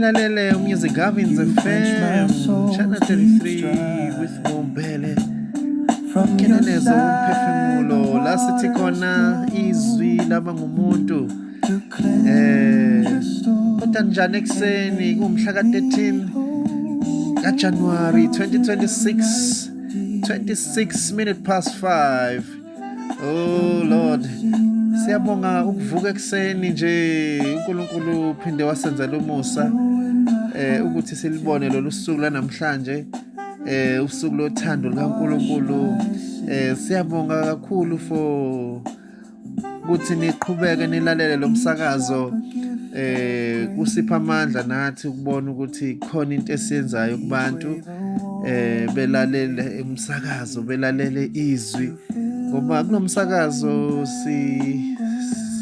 nilalele Music Gavins FM Channel 33 with Bombele Keneneza umphefumulo la sithi khona izwi laba ngumuntu kodwa njani ekseni kumhla ka-13 kaJanuary 2026 26 minutes past 5. Oh Lord, siyabonga ukuvuka ekseni nje uNkulunkulu uphinde wasenzela umusa ukuthi silibone lolu suku lanamhlanje usuku lothando likaNkulunkulu. Siyabonga kakhulu for ukuthi niqhubeke nilalele lo msakazo kusipha amandla nathi ukubona ukuthi khona into esiyenzayo kubantu belalele umsakazo belalele izwi ngoba kunomsakazo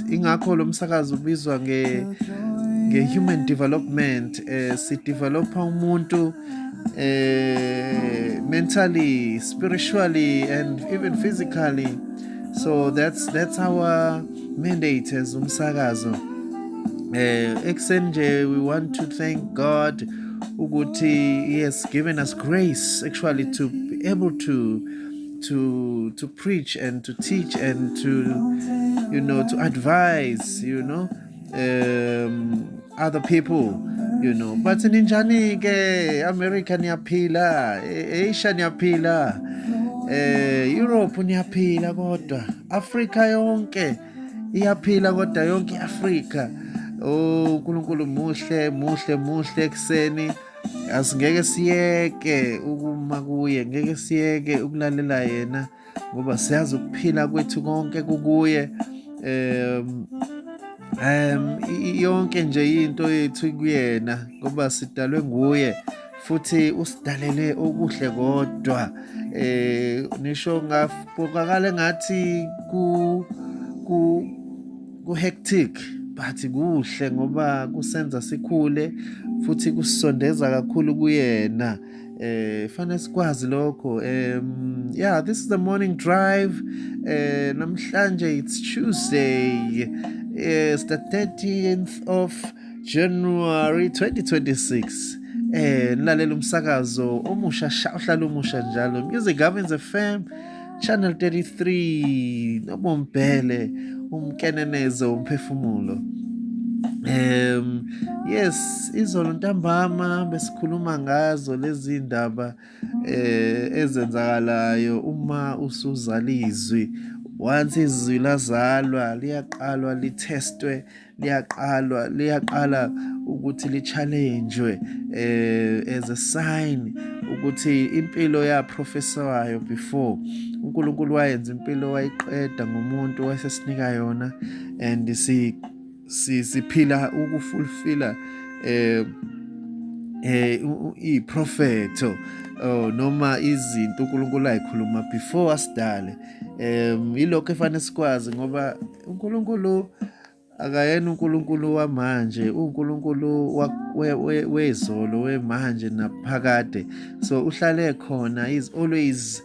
ingakho lo msakazo ubizwa nge-human development. Si-developa umuntu mentally, spiritually and even physically. So that's our mandate as umsakazo. Ekseni nje we want to thank God ukuthi he has given us grace actually to be able to preach and to teach and to to advise other people but ninjani ke America niyaphila, Asia niyaphila, Europe niyaphila, kodwa Africa yonke iyaphila, kodwa yonke Africa. Oh uNkulunkulu muhle ekseni. Asingeke siyeke ukuma kuye, ngeke siyeke ukulalela yena ngoba siyazi ukuphila kwethu konke kukuye. Yonke nje into yethu kuyena ngoba sidalwe nguye futhi usidalele okuhle kodwa nisho ngapokakala ngathi ku hectic but kuhle ngoba kusenza sikhule futhi kusondeza kakhulu kuyena. Fanele sikwazi lokho. This is the morning drive. Namhlanje it's Tuesday. It's the 13th of January 2026. Nilalela umsakazo omusha uhlala umusha njalo Music Gavins FM Channel 33 noBombele umkenenezo umphefumulo. Yes, izolo ntambama besikhuluma ngazo lezi ndaba ezenzakalayo uma usuzala izwi. Once izwi lazalwa liyaqalwa litestwe, liyaqala ukuthi li-challengewe as a sign ukuthi impilo yaprofesayo before uNkulunkulu wayenza impilo wayiqeda ngomuntu wasesinika yona and siphila ukufulfilla iprofeto noma izinto uNkulunkulu ayikhuluma before asidale. Ilokho efanele sikwazi ngoba uNkulunkulu akayena uNkulunkulu wamanje, uNkulunkulu wezolo, wemanje naphakade. So uhlale khona, is always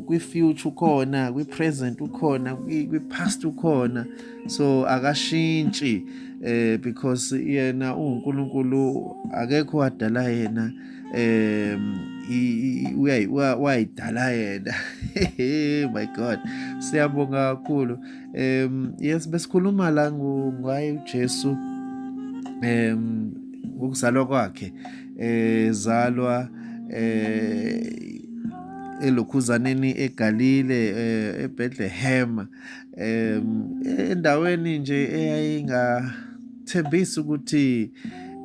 kwi-future ukhona, kwi-present ukhona, kwi-past ukhona. So akashintshi because yena uNkulunkulu akekho wadala yena, wayidala yena. My God, siyabonga kakhulu. Yes, besikhuluma la ngaye uJesu ukuzalwa kwakhe, zalwa elokhuzaneni eGalile, eBethlehem, endaweni nje eyayingathembisi ukuthi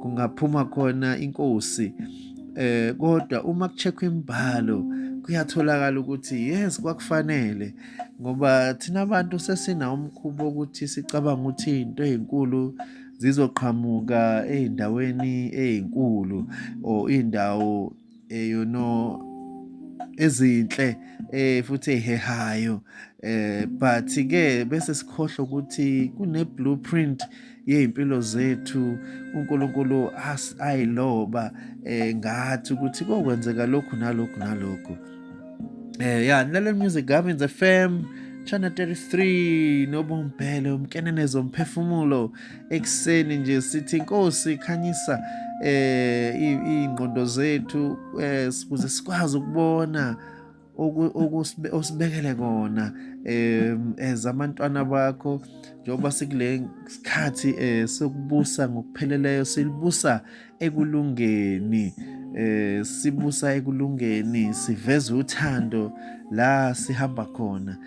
kungaphuma khona inkosi. Kodwa uma kucheckwa imibhalo kuyatholakala ukuthi yes kwakufanele ngoba thina abantu sesina umkhubo ukuthi sicabanga ukuthi into ezinkulu zizoqhamuka ezindaweni ezinkulu or indawo ezinhle futhi ehehayo, but ke bese sikhohlwa ukuthi kune blueprint yezimpilo zethu uNkulunkulu ayiloba ngathi ukuthi kokwenzeka lokhu nalokhu nalokhu. Nilalela Music Gavins FM Channel 33 nobumbhele umkenenezo umphefumulo ekseni nje sithi Nkosi khanyisa ingqondo zethu ukuze sikwazi ukubona osibekele kona ezamantwana bakho njengoba sikule sikhathi sokubusa ngokupheleleyo silibusa ekulungeni sibusa ekulungeni siveza uthando la sihamba khona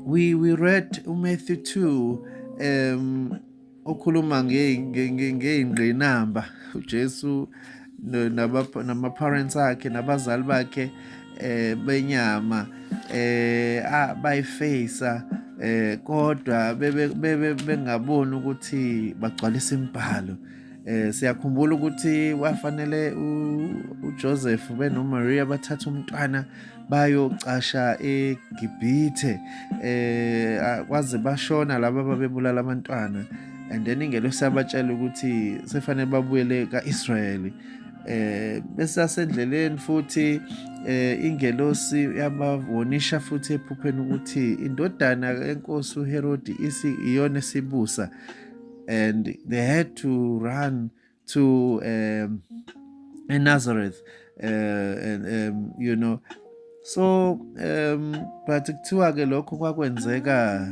we read Matthew 2 okhuluma ngey'ngqinamba uJesu nama-parents akhe nabazali bakhe benyama bayifeyisa kodwa bengaboni ukuthi bagcwalisa imibhalo. Siyakhumbula ukuthi wafanele uJoseph benoMaria bathatha umntwana bayocasha eGibhithe kwaze bashona laba babebulala abantwana, and then ingelosi yabatshela ukuthi sefanele babuyele ka-Israyeli. Besasendleleni futhi ingelosi yabawonisha futhi ephupheni ukuthi indodana yenkosi uHerodi iyona esibusa, and they had to run to Nazareth so but kuthiwa ke lokho kwakwenzeka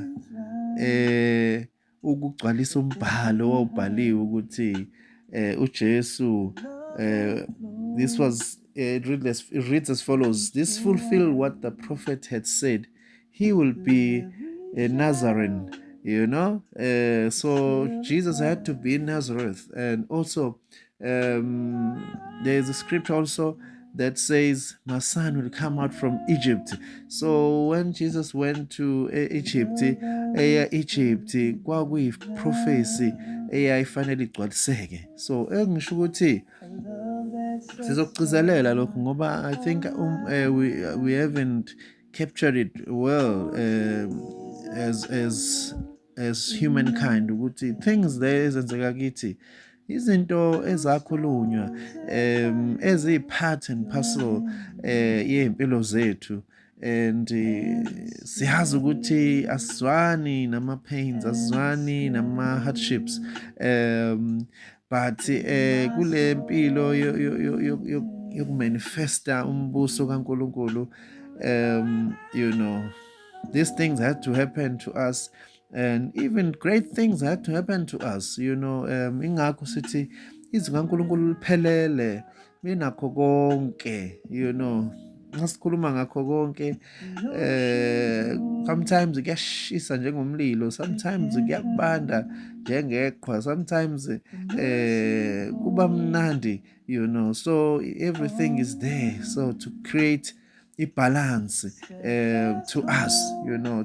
ukugcwalisa umbhalo owawubhaliwe ukuthi uJesu this was it reads as follows: this fulfill what the prophet had said, he will be a Nazarene, so Jesus had to be in Nazareth. And also there's a scripture also that says my son will come out from Egypt. So when Jesus went to Egypt kwakuyi-prophecy eyayifanele igcwaliseke. So engisho ukuthi sizokugcizelela lokho ngoba I think we haven't captured it well as humankind ukuthi things there ezenzeka kithi izinto ezakhulunywa eziyi-part and parcel yey'mpilo zethu, and siyazi ukuthi asizwani nama-pains, asizwani nama-hardships, but kule mpilo yokumanifesta umbuso kaNkulunkulu, these things had to happen to us, and even great things had to happen to us, ingakho sithi izwi kaNkulunkulu liphelele linakho konke, ngasikhuluma ngakho konke. Sometimes kuyashisa njengomlilo, sometimes kuyabanda njengeqhwa, sometimes kuba mnandi, so everything is there, so to create a balance to us,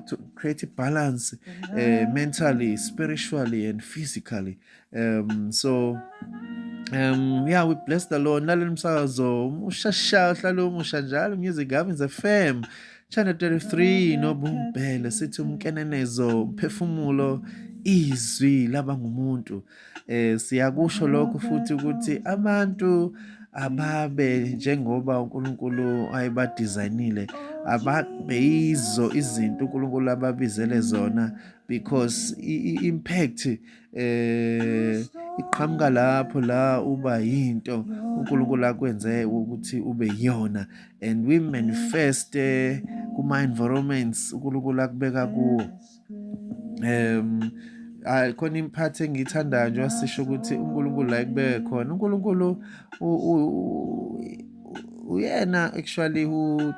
to create a balance mentally, spiritually, and physically. We bless the Lord. Naleli msakazo ushasha uhlala umusha njalo Music Gardens FM Channel 33 nobumbhele sithi umkenenezo umphefumulo izwi laba ngumuntu. Siyakusho lokho futhi ukuthi abantu ababe njengoba uNkulunkulu ayebadesignile, ababe yizo izinto uNkulunkulu ababizele zona, because impact iqhamuka lapho la uba yinto uNkulunkulu akwenze ukuthi ube yona, and we manifest kuma environments uNkulunkulu akubeka kuwo. Khona imphathi engiyithandayo nje wasisho ukuthi uNkulunkulu la ekubeke khona, uNkulunkulu uyena actually who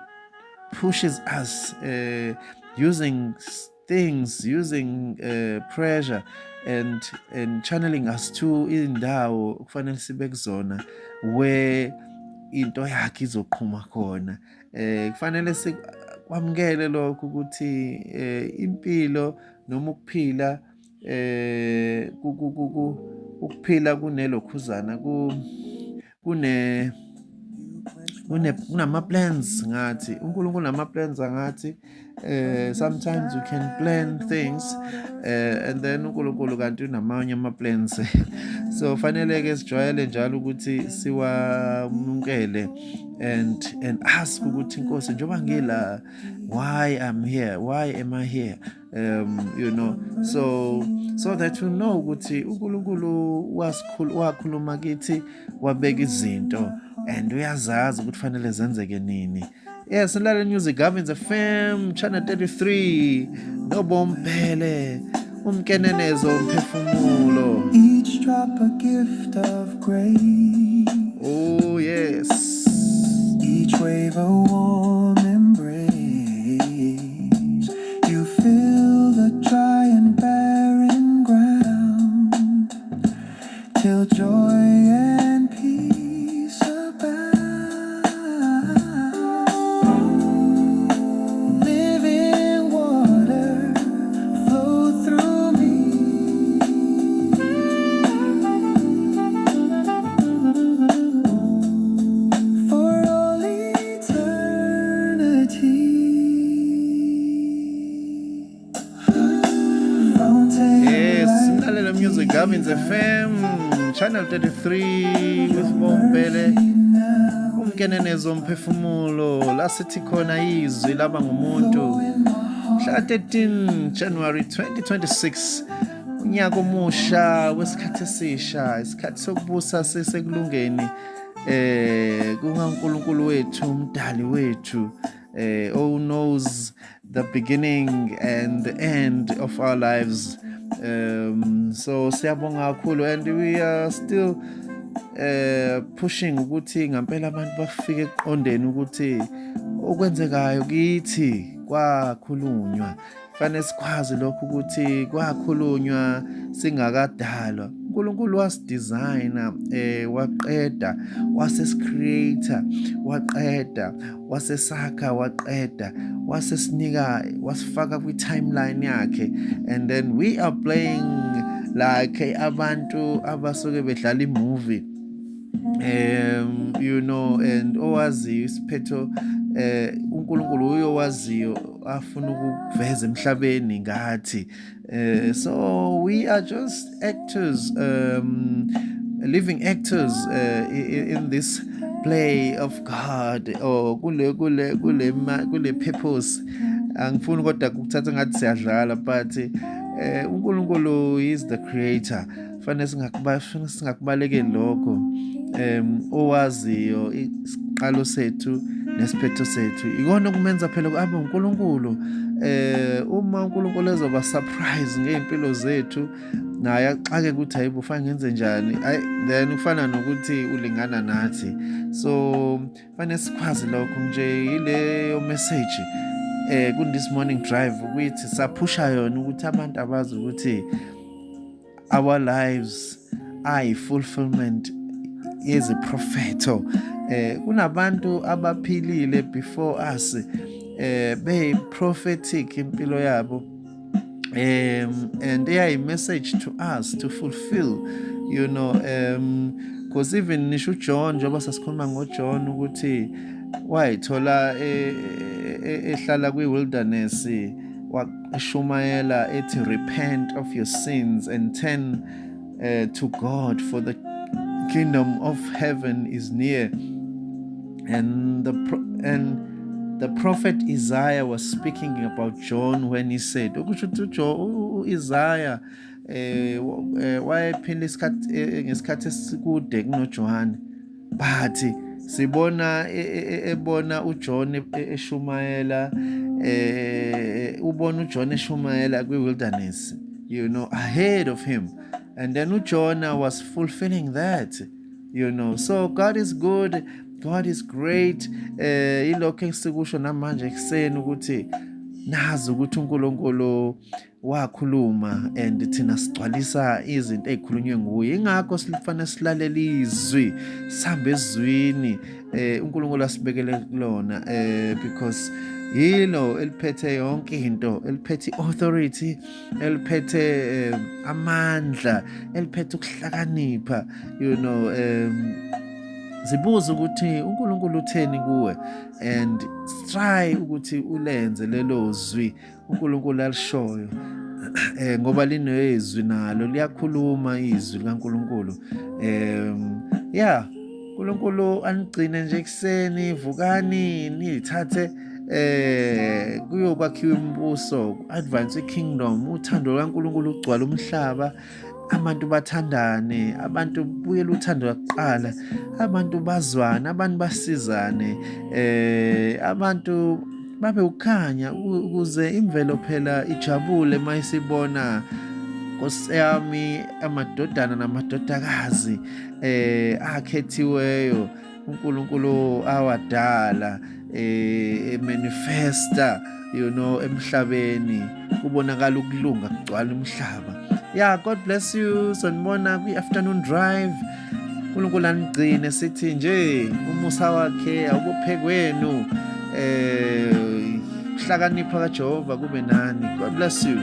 pushes us using things, using pressure and channeling us to indawo kufanele sibe kuzona where into yakhe izoqhuma khona. Kufanele sikwamukele lokho ukuthi impilo noma ukuphila ukuphila kunelokhuzana kunama plans ngathi uNkulunkulu unama plans ngathi sometimes we can plan things and then uNkulunkulu kanti unamanye ama plans so fanele ke sijwayele njalo ukuthi siwamukele and ask ukuthi Nkosi njengoba ngila why I'm here, why am I here, so that you know ukuthi uNkulunkulu wakhuluma kithi wabeka izinto and uyazazi ukuthi fanele zenzeke nini. Yes, Lalela Music Gavins FM Channel 33 Nobompele Umkenenezo Umphefumulo. Each drop a gift of grace. Oh yes. Each wave a warm embrace. You fill the dry and barren ground till joy and peace abound. Living water flow through me. For all eternity. Yes, Lalela Music Gavins FM Channel 33 with Bompele Umkenenezo Umphefumulo la sithi khona izwi laba ngumuntu mhla 13 January 2026 unyaka omusha wesikhathi esisha isikhathi sokubusa sesekulungeni kuNkulunkulu wethu umdali wethu who knows the beginning and the end of our lives. So siyabonga kakhulu and we are still pushing ukuthi ngempela abantu bafike eqondeni ukuthi okwenzekayo kithi kwakhulunywa. Fanele sikwazi lokho ukuthi kwakhulunywa singakadalwa. uNkulunkulu wasidesigner waqeda wasesicreator waqeda wasesakha waqeda wasesinika wasifaka kwi-timeline yakhe and then we are playing like abantu abasuke bedlala imovie and owaziyo isiphetho uNkulunkulu uyowaziyo afuna ukuveza emhlabeni ngathi so we are just actors living actors in this play of God or kule purpose angifuni kodwa ukuthatha ngathi siyadlala but uNkulunkulu is the creator fanele singakubalekeli lokho owaziyo isiqalo sethu nesiphetho sethu ikona kumenza phela abe uNkulunkulu uma uNkulunkulu ezoba surprise ngeimpilo zethu naye axake ukuthi hayibo fanele ngenze njani then ufana nokuthi ulingana nathi so fanele sikwazi lokho nje ileyo message ku this morning drive ukuthi saphusha yona ukuthi abantu abazi ukuthi our lives are fulfillment is a propheto kunabantu abaphilile before us be prophetic impilo yabo and they are a message to us to fulfill because even nisho John njengoba sasikhuluma ngoJohn ukuthi wayithola ehlala kwi-wilderness washumayela ethi repent of your sins and turn to God for the kingdom of heaven is near and the prophet Isaiah was speaking about John when he said ukuthi Isaiah wayephila ngesikhathi esikude kunoJohane but sibona ebona uJohn eshumayela ubona uJohn eshumayela kwi-wilderness ahead of him and then uJohn was fulfilling that so God is good, God is great ilokho esikusho namanje ekseni ukuthi nazi ukuthi uNkulunkulu wakhuluma and thina sigcwalisa izinto ezikhulunywe nguye ingakho sifanele silalele izwi sihambe ezwini uNkulunkulu asibekele kulona because yilo eliphethe yonke into eliphethe authority eliphethe amandla eliphethe ukuhlakanipha zibuza ukuthi uNkulunkulu utheni kuwe, and try ukuthi ulenze lelo zwi uNkulunkulu alishoyo. Ngoba linezwi nalo liyakhuluma izwi likaNkulunkulu. Yeah, uNkulunkulu anigcine nje ekuseni, vukani nithathe kuyokwakhiwa imibuso, advance ikingdom, uthando lukaNkulunkulu ugcwala umhlaba, abantu bathandane, abantu buyele uthando lwakuqala, abantu bazwane, abantu basizane, abantu babe ukhanya ukuze imvelo phela ijabule mayisibona Nkosi yami amadodana namadodakazi akhethiweyo uNkulunkulu awadala manifesta emhlabeni, kubonakala ukulunga kugcwala umhlaba. Yeah, God bless you. Sonibona kwi-afternoon drive. uNkulunkulu anigcine, sithi nje umusa wakhe awubophe kwenu, ukuhlakanipha kaJehova kube nani. God bless you.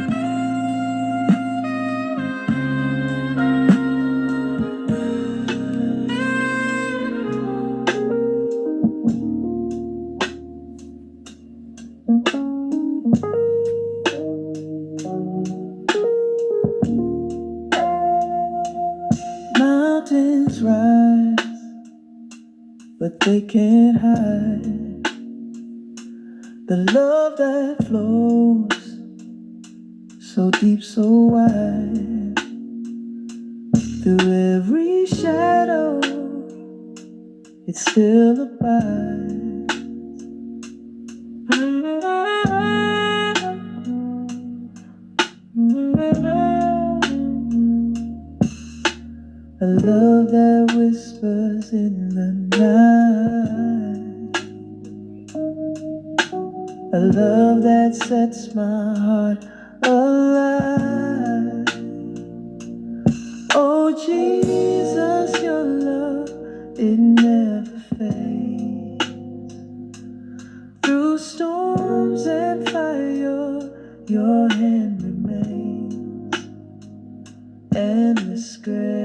Mountains rise, but they can't hide the love that flows so deep, so wide. Through every shadow, it still abides. A love that whispers in the night, a love that sets my heart alive. Oh Jesus, your love, it never fades. Through storms and fire, your hand remains. Endless grace.